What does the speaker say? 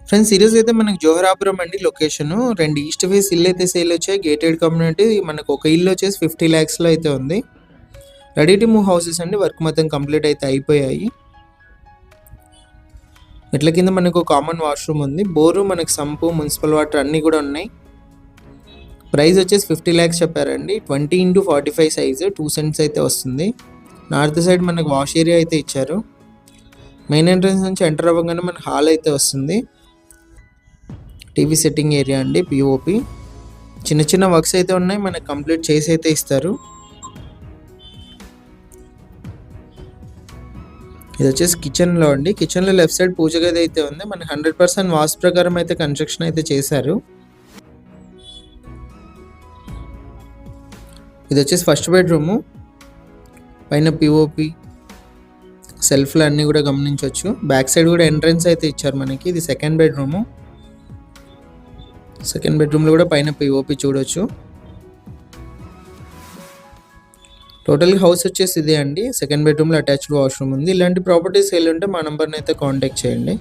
Friends ఈరోజు అయితే మనకి జోహరాపురం అండి లొకేషన్. 2 ఈస్ట్ ఫేస్ ఇల్లు అయితే సేల్ వచ్చాయి. Gated community. మనకు ఒక ఇల్లు వచ్చేసి 50 lakhsలో అయితే ఉంది. రెడీ టు మూవ్ హౌసెస్ అండి. వర్క్ మొత్తం కంప్లీట్ అయితే అయిపోయాయి. మెట్ల కింద మనకు కామన్ వాష్రూమ్ ఉంది. బోరు, మనకు సంపు, మున్సిపల్ వాటర్ అన్నీ కూడా ఉన్నాయి. ప్రైస్ వచ్చేసి 50 lakhs చెప్పారండి. 20x45 సైజు 2 cents అయితే వస్తుంది. నార్త్ సైడ్ మనకు వాష్ ఏరియా అయితే ఇచ్చారు. మెయిన్ ఎంట్రన్స్ నుంచి ఎంటర్ అవ్వగానే మనకు హాల్ అయితే వస్తుంది. టీవీ సెట్టింగ్ ఏరియా అండి. పిఓపి చిన్న చిన్న వర్క్స్ అయితే ఉన్నాయి. మనకు కంప్లీట్ చేసి అయితే ఇస్తారు. ఇది వచ్చేసి కిచెన్లో అండి. కిచెన్లో లెఫ్ట్ సైడ్ పూజ గది అయితే ఉంది. మనకి 100% వాస్తు ప్రకారం అయితే కన్స్ట్రక్షన్ అయితే చేశారు. ఇది వచ్చేసి ఫస్ట్ బెడ్రూము. పైన పిఓపి సెల్ఫ్లు అన్నీ కూడా గమనించవచ్చు. బ్యాక్ సైడ్ కూడా ఎంట్రన్స్ అయితే ఇచ్చారు మనకి. ఇది సెకండ్ బెడ్రూము. సెకండ్ బెడ్రూమ్లో కూడా పైన పిఓపి చూడొచ్చు. టోటల్ హౌస్ వచ్చేసి ఇదే అండి. సెకండ్ బెడ్రూమ్లో అటాచ్డ్ వాష్రూమ్ ఉంది. ఇలాంటి ప్రాపర్టీస్ సేల్ ఉంటే మా నెంబర్ని అయితే కాంటాక్ట్ చేయండి.